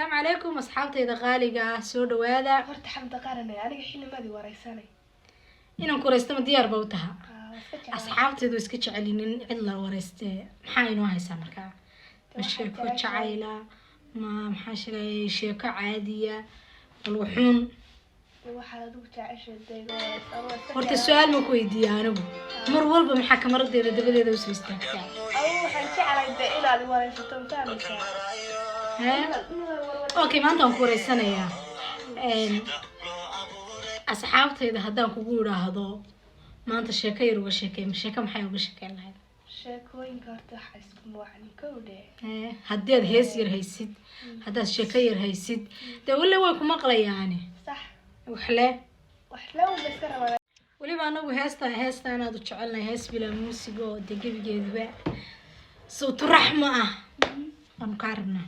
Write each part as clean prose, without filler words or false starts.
السلام عليكم أصحابتي إذا غالية سود وهذا horta xamda qaranay aniga xillimadii wareysanay inaan kureysto ma diyaar baa u taha asxaabteedu iska jecelinin cid la wareyste maxaa inoo haysaa markaa ma sheeko jacayla ma maxaa sheegay sheeko caadiya walxuun waxa aad ugu jeceshahay horta su'aal ma ku weydiiyaa anigu mar walba maxaa kamaradeeda dabadeeda u soo istaagtaa waxaan jeclahay inaad wareysato fahmaysaa okay maanta aan ku wareysanayaa asxaabteyda haddaan kugu idhaahdo maanta sheeko yar uga sheekay sheeko maxay uga sheekeyn lahayd sheekooyinka horta waxa isku muwacni kowdhe haddaad hees yar haysid haddaad sheeko yar haysid dee weli way ku maqlayaani sax waxle uma iska rabaa weliba anagu heesta inaad u jecelnahay hees bilaa muusiga oo dee gebigeeduba sawtu raxma ah waanu kaa rabnaa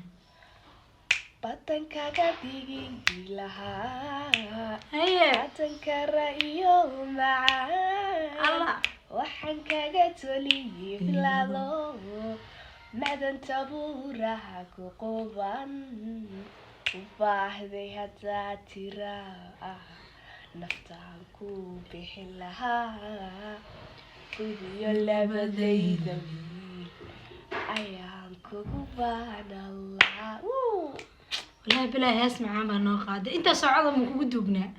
badankaga digin lahaa haye badanka ra'iyo macaan allah waxaan kaga toliyey bilaado macdanta buuraha ku quban u baahday haddaa tira naftaan ku bixin lahaa gudiyo labadayda wiil ayaan kugu baanalaa والله بلا هاس معانا نقاد انت صعده من كوغو دوغنا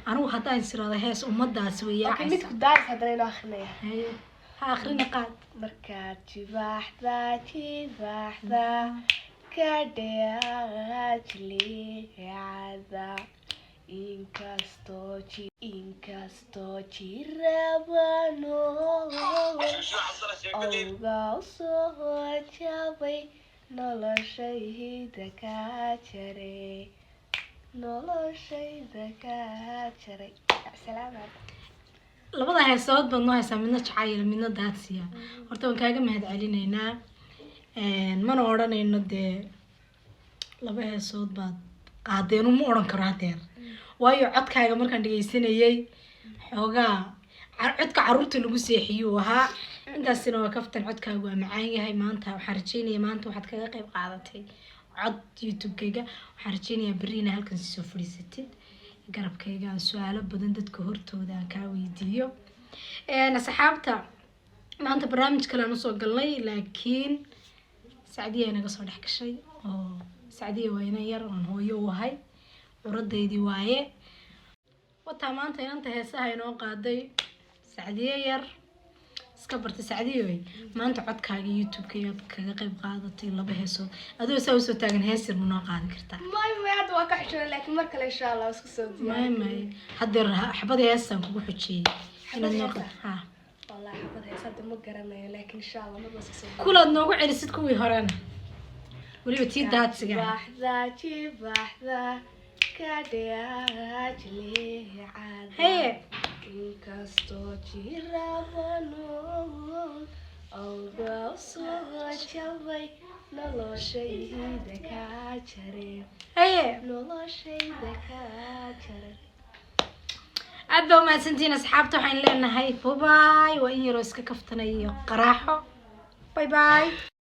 انا وحدا انسراده هاس امداس ويا عيسى ميدك دايس هدرينا اخرنا اخرنا قاد markaad jibaxda kadheajleecada inkastoo jirabano awga usoo jabay noloshayda ka jaray salaamaad labada heesood baan noo haysaa midna jacayl midna daadsiya horta waan kaaga mahad celinaynaa mana odhanayno dee laba heesood baad qaadeen uma odhan karo hadeer waayo codkaaga markaan dhegeysanayay xoogaa codka caruurta lagu seexiyuu ahaa intaasina waa kaftan codkaagu waa macaan yahay maanta waxaan rajeynayaa maanta waxaad kaga qayb qaadatay cod youtube-kayga waxaan rajeynayaa berri inaa halkan soo fadhiisatid garabkayga aan su-aalo badan dadka hortooda aan kaa weydiiyo asxaabta maanta barnaamij kale aan usoo galnay laakiin sacdiya inaga soo dhex gashay oo sacdiya waa inan yar oon hooyo u ahay curadaydii waaye wataa maanta inanta heesaha inoo qaaday sacdiye yar iska bartay sacdiyoy maanta codkaaga youtube-kayga kaga qayb qaadatay laba heesood adoo saa usoo taagan hees yar ma noo qaadi kartaa may hadda waa ka xishooda laakiin mar kale insha allah isku soo diyaar may haddeer xabada heestaan kugu xujiyey inaad noo qaad ha wallahi xabada hees hadda ma garanayo laakiin insha allah ma bas soo kulaad noogu celisid kuwii horena weliba tii daadsiga jibaxda kadheajleecada haye inkastoo jirabano awga usoo jabay noloshayda ka jaray haye noloshayda ka jaray aad baa umahadsantihiin asxaabta waxaan leenahay bye waa in yaroo iska kaftanay iyo qaraaxo bye